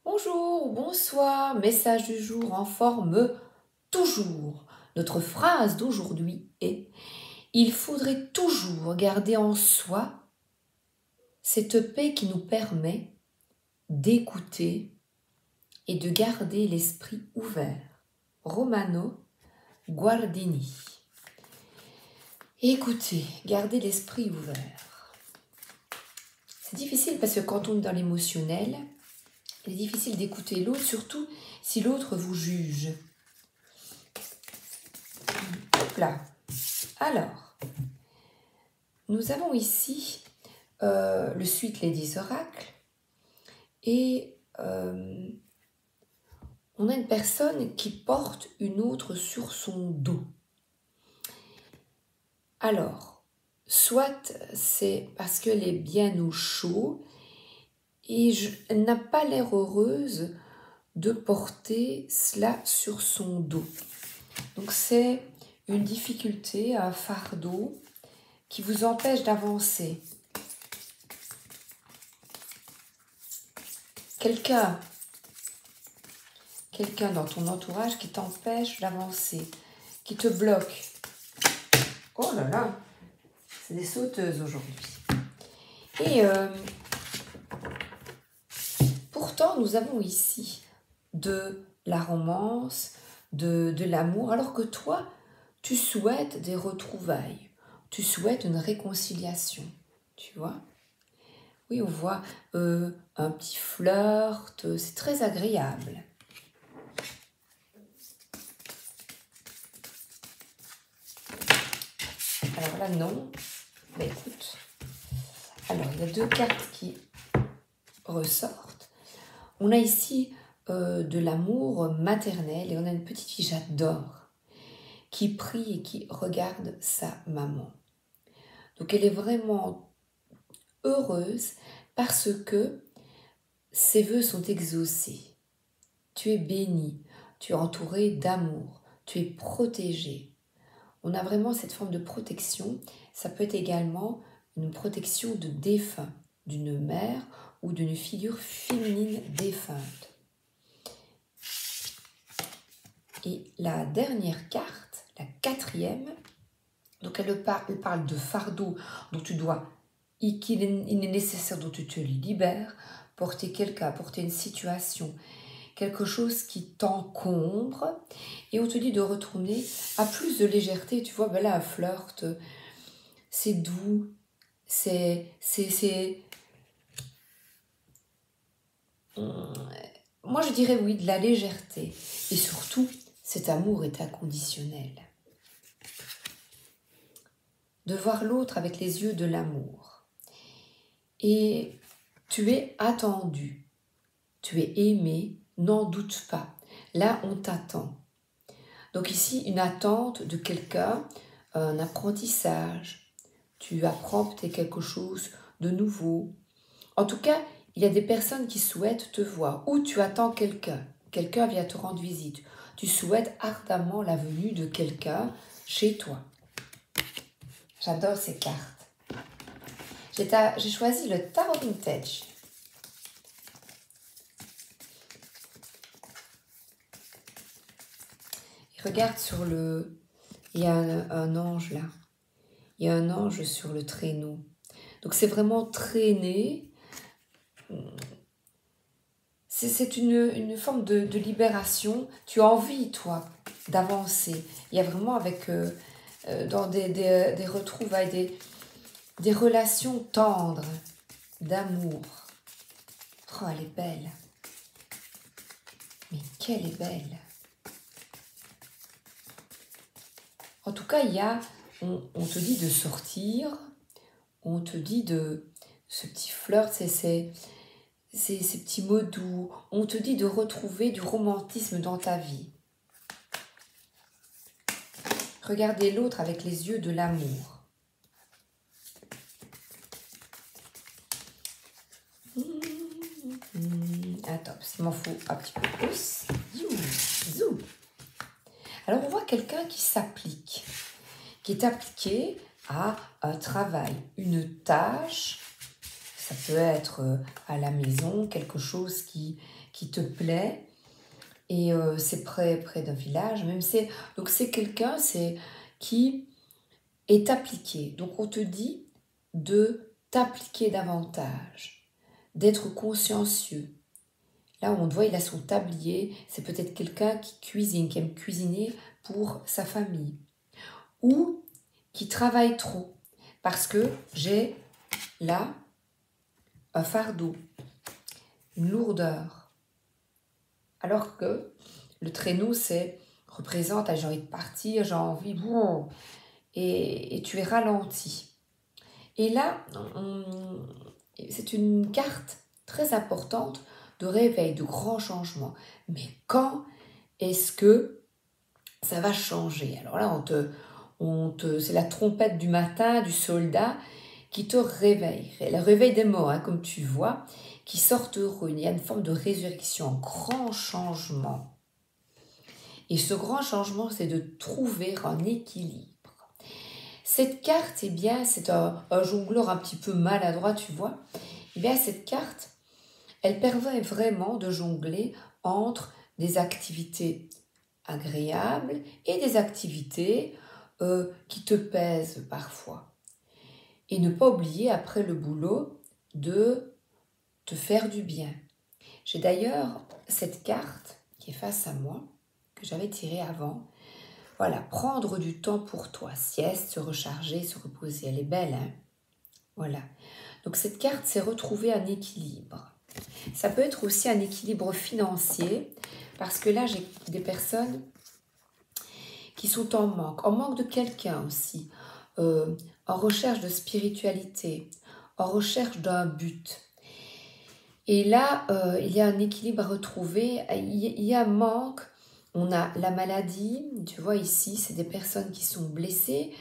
Bonjour, bonsoir, message du jour en forme toujours. Notre phrase d'aujourd'hui est « Il faudrait toujours garder en soi cette paix qui nous permet d'écouter et de garder l'esprit ouvert. » Romano Guardini. Écoutez, garder l'esprit ouvert. C'est difficile parce que quand on est dans l'émotionnel, il est difficile d'écouter l'autre, surtout si l'autre vous juge. Hop là. Alors, nous avons ici le suite Les 10 oracles et on a une personne qui porte une autre sur son dos. Alors, soit c'est parce qu'elle est bien au chaud et elle n'a pas l'air heureuse de porter cela sur son dos. Donc c'est une difficulté, un fardeau qui vous empêche d'avancer. Quelqu'un dans ton entourage qui t'empêche d'avancer, qui te bloque. Oh là là, c'est des sauteuses aujourd'hui. Et pourtant, nous avons ici de la romance, de l'amour, alors que toi, tu souhaites des retrouvailles, tu souhaites une réconciliation, tu vois. Oui, on voit un petit flirt, c'est très agréable. Alors là, non. Mais écoute. Alors, il y a deux cartes qui ressortent. On a ici de l'amour maternel et on a une petite fille, j'adore, qui prie et qui regarde sa maman. Donc, elle est vraiment heureuse parce que ses vœux sont exaucés. Tu es béni, tu es entouré d'amour, tu es protégé. On a vraiment cette forme de protection. Ça peut être également une protection de défunt, d'une mère ou d'une figure féminine défunte. Et la dernière carte, la quatrième, donc elle parle de fardeau dont tu dois, qu'il est nécessaire dont tu te libères, porter quelqu'un, porter une situation, quelque chose qui t'encombre, et on te dit de retourner à plus de légèreté. Tu vois, ben là, un flirt, c'est doux, moi je dirais oui, de la légèreté, et surtout, cet amour est inconditionnel. De voir l'autre avec les yeux de l'amour. Et tu es attendu, tu es aimé, n'en doute pas. Là, on t'attend. Donc ici, une attente de quelqu'un, un apprentissage. Tu apprends peut-être quelque chose de nouveau. En tout cas, il y a des personnes qui souhaitent te voir. Ou tu attends quelqu'un. Quelqu'un vient te rendre visite. Tu souhaites ardemment la venue de quelqu'un chez toi. J'adore ces cartes. J'ai choisi le Tarot Vintage. Regarde sur le... Il y a un ange là. Il y a un ange sur le traîneau. Donc c'est vraiment traîner. C'est une forme de libération. Tu as envie, toi, d'avancer. Il y a vraiment avec... dans des retrouvailles, des relations tendres, d'amour. Oh, elle est belle. Mais qu'elle est belle. En tout cas, il y a, on te dit de sortir, on te dit de ce petit flirt, ces petits mots doux, on te dit de retrouver du romantisme dans ta vie. Regardez l'autre avec les yeux de l'amour. Attends, il m'en faut un petit peu plus. Zou. Alors, on voit quelqu'un qui s'applique, qui est appliqué à un travail, une tâche. Ça peut être à la maison, quelque chose qui te plaît. Et c'est près d'un village. Donc c'est quelqu'un qui est appliqué. Donc on te dit de t'appliquer davantage, d'être consciencieux. Là, on te voit, il a son tablier. C'est peut-être quelqu'un qui cuisine, qui aime cuisiner pour sa famille. Ou qui travaille trop. Parce que j'ai là un fardeau, une lourdeur. Alors que le traîneau, représente, j'ai envie de partir, j'ai envie, bon, et tu es ralenti. Et là, c'est une carte très importante de réveil, de grands changements. Mais quand est-ce que ça va changer? Alors là, c'est la trompette du matin, du soldat, qui te réveille. Le réveil des morts, hein, comme tu vois, qui sortent heureux. Il y a une forme de résurrection, un grand changement. Et ce grand changement, c'est de trouver un équilibre. Cette carte, eh bien, c'est un jongleur un petit peu maladroit, tu vois. Eh bien, cette carte, elle permet vraiment de jongler entre des activités agréables et des activités qui te pèsent parfois. Et ne pas oublier, après le boulot, de te faire du bien. J'ai d'ailleurs cette carte qui est face à moi, que j'avais tirée avant. Voilà, prendre du temps pour toi, sieste, se recharger, se reposer. Elle est belle, hein? Voilà. Donc cette carte, c'est retrouver un équilibre. Ça peut être aussi un équilibre financier, parce que là, j'ai des personnes qui sont en manque de quelqu'un aussi, en recherche de spiritualité, en recherche d'un but. Et là, il y a un équilibre à retrouver, il y a un manque. On a la maladie, tu vois ici, c'est des personnes qui sont blessées,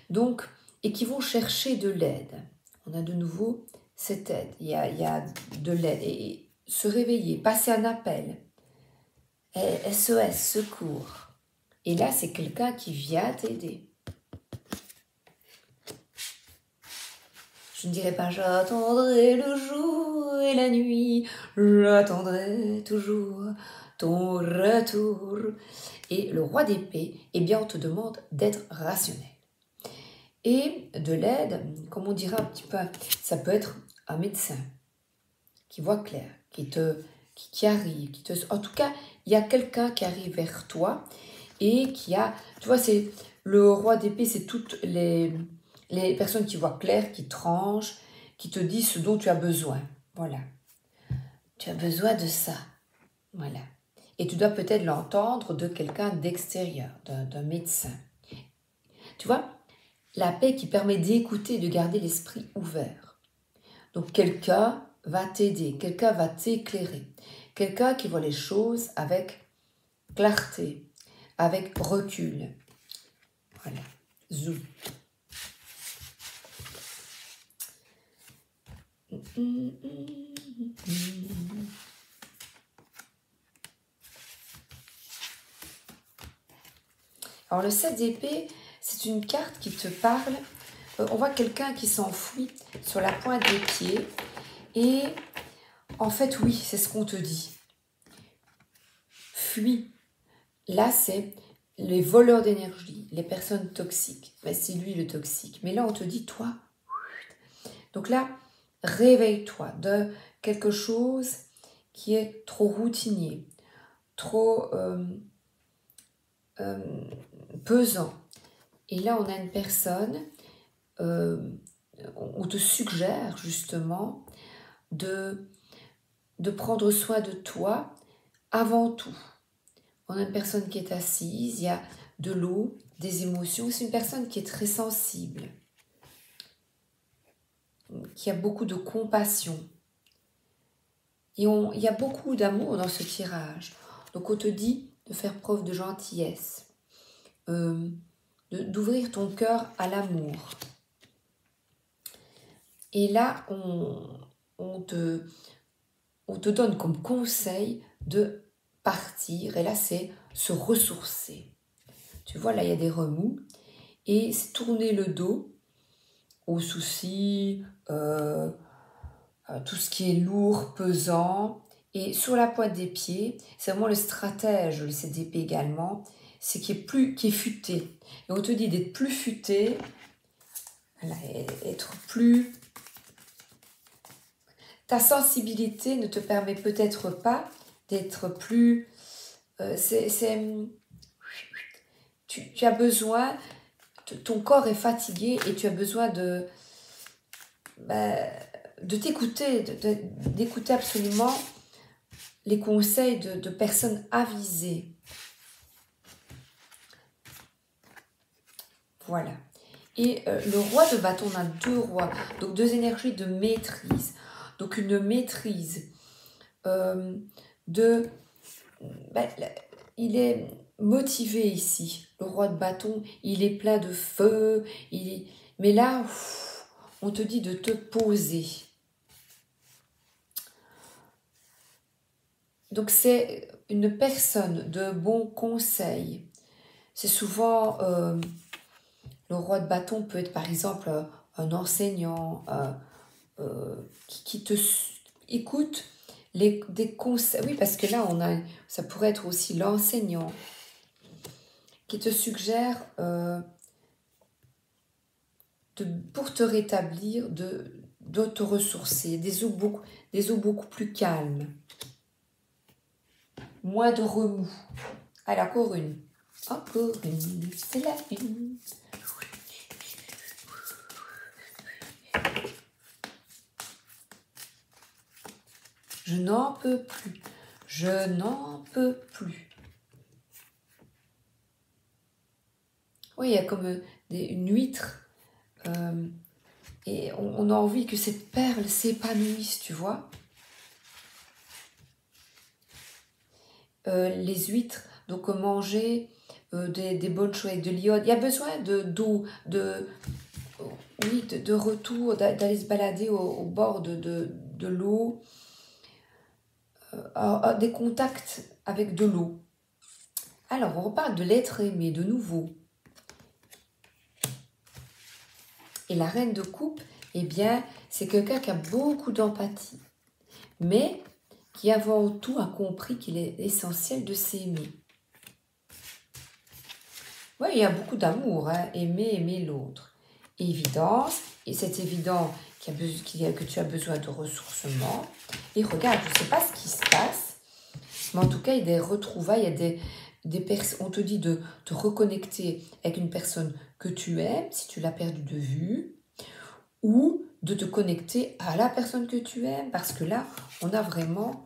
donc, et qui vont chercher de l'aide. On a de nouveau cette aide, il y a de l'aide. Et se réveiller, passer un appel, SOS, secours. Et là, c'est quelqu'un qui vient t'aider. Je ne dirais pas « j'attendrai le jour et la nuit, j'attendrai toujours ton retour ». Et le roi d'épée, eh bien, on te demande d'être rationnel. Et de l'aide, comme on dirait un petit peu, ça peut être un médecin qui voit clair, qui arrive, en tout cas, il y a quelqu'un qui arrive vers toi et qui a, tu vois, c'est le roi d'épée, c'est toutes les personnes qui voient clair, qui tranchent, qui te disent ce dont tu as besoin. Voilà. Tu as besoin de ça. Voilà. Et tu dois peut-être l'entendre de quelqu'un d'extérieur, d'un médecin. Tu vois, la paix qui permet d'écouter et de garder l'esprit ouvert. Donc quelqu'un va t'aider, quelqu'un va t'éclairer, quelqu'un qui voit les choses avec clarté, avec recul. Voilà, zoom. Alors le 7 d'épée, c'est une carte qui te parle. On voit quelqu'un qui s'enfuit sur la pointe des pieds. Et en fait, oui, c'est ce qu'on te dit. Fuis. Là, c'est les voleurs d'énergie, les personnes toxiques. Ben, c'est lui le toxique. Mais là, on te dit, toi. Donc là, réveille-toi de quelque chose qui est trop routinier, trop pesant. Et là, on a une personne, on te suggère justement de prendre soin de toi avant tout. On a une personne qui est assise, il y a de l'eau, des émotions. C'est une personne qui est très sensible, qui a beaucoup de compassion. Et il y a beaucoup d'amour dans ce tirage. Donc on te dit de faire preuve de gentillesse, d'ouvrir ton cœur à l'amour. Et là, on te donne comme conseil de partir. Et là, c'est se ressourcer. Tu vois, là, il y a des remous. Et c'est tourner le dos aux soucis, tout ce qui est lourd, pesant. Et sur la pointe des pieds, c'est vraiment le stratège, le CDP également, c'est qui est futé. Et on te dit d'être plus futé, voilà, être plus... Ta sensibilité ne te permet peut-être pas d'être plus... tu as besoin, ton corps est fatigué et tu as besoin de t'écouter, d'écouter absolument les conseils de personnes avisées. Voilà. Et le roi de bâton, on a deux rois, donc deux énergies de maîtrise. Donc une maîtrise il est motivé ici. Le roi de bâton, il est plein de feu. Mais là, on te dit de te poser. Donc c'est une personne de bons conseils. C'est souvent... le roi de bâton peut être par exemple un enseignant qui te écoute des conseils. Oui, parce que là, ça pourrait être aussi l'enseignant qui te suggère pour te rétablir, de te ressourcer, des eaux beaucoup plus calmes, moins de remous. Allez, encore une, c'est la une. Je n'en peux plus. Je n'en peux plus. Oui, il y a comme une huître. Et on a envie que cette perle s'épanouisse, tu vois. Les huîtres, donc manger des bonnes choses avec de l'iode. Il y a besoin d'eau, de retour, d'aller se balader au bord de l'eau. Des contacts avec de l'eau. Alors, on reparle de l'être aimé de nouveau. Et la reine de coupe, eh bien, c'est quelqu'un qui a beaucoup d'empathie, mais qui avant tout a compris qu'il est essentiel de s'aimer. Oui, il y a beaucoup d'amour, hein, aimer l'autre. Évidence, et c'est évident que tu as besoin de ressourcement. Et regarde, je ne sais pas ce qui se passe, mais en tout cas, il y a des retrouvailles, il y a des personnes, on te dit de te reconnecter avec une personne que tu aimes, si tu l'as perdue de vue, ou de te connecter à la personne que tu aimes, parce que là, on a vraiment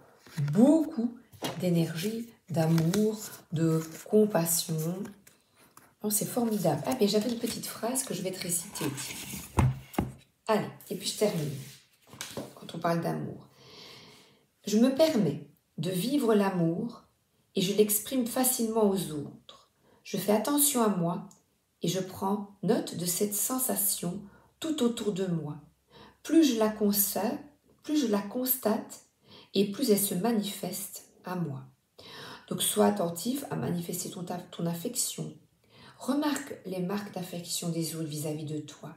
beaucoup d'énergie, d'amour, de compassion. Oh, c'est formidable. Ah, mais j'avais une petite phrase que je vais te réciter. Allez, et puis je termine, quand on parle d'amour. Je me permets de vivre l'amour et je l'exprime facilement aux autres. Je fais attention à moi et je prends note de cette sensation tout autour de moi. Plus je la constate et plus elle se manifeste à moi. Donc sois attentif à manifester ton affection. Remarque les marques d'affection des autres vis-à-vis de toi.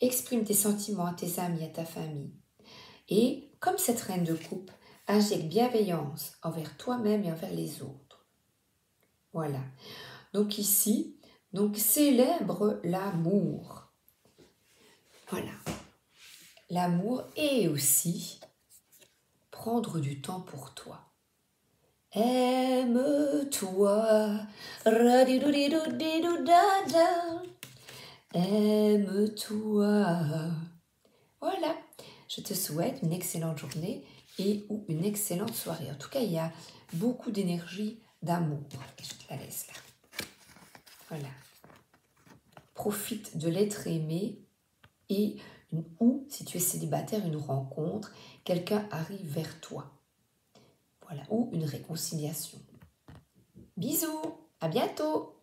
Exprime tes sentiments à tes amis, à ta famille. Et, comme cette reine de coupe, agis avec bienveillance envers toi-même et envers les autres. Voilà. Donc ici, célèbre l'amour. Voilà. L'amour et aussi prendre du temps pour toi. Aime-toi. Aime-toi. Voilà. Je te souhaite une excellente journée ou une excellente soirée. En tout cas, il y a beaucoup d'énergie, d'amour. Je te la laisse là. Voilà. Profite de l'être aimé ou, si tu es célibataire, une rencontre, quelqu'un arrive vers toi. Voilà. Ou une réconciliation. Bisous, à bientôt.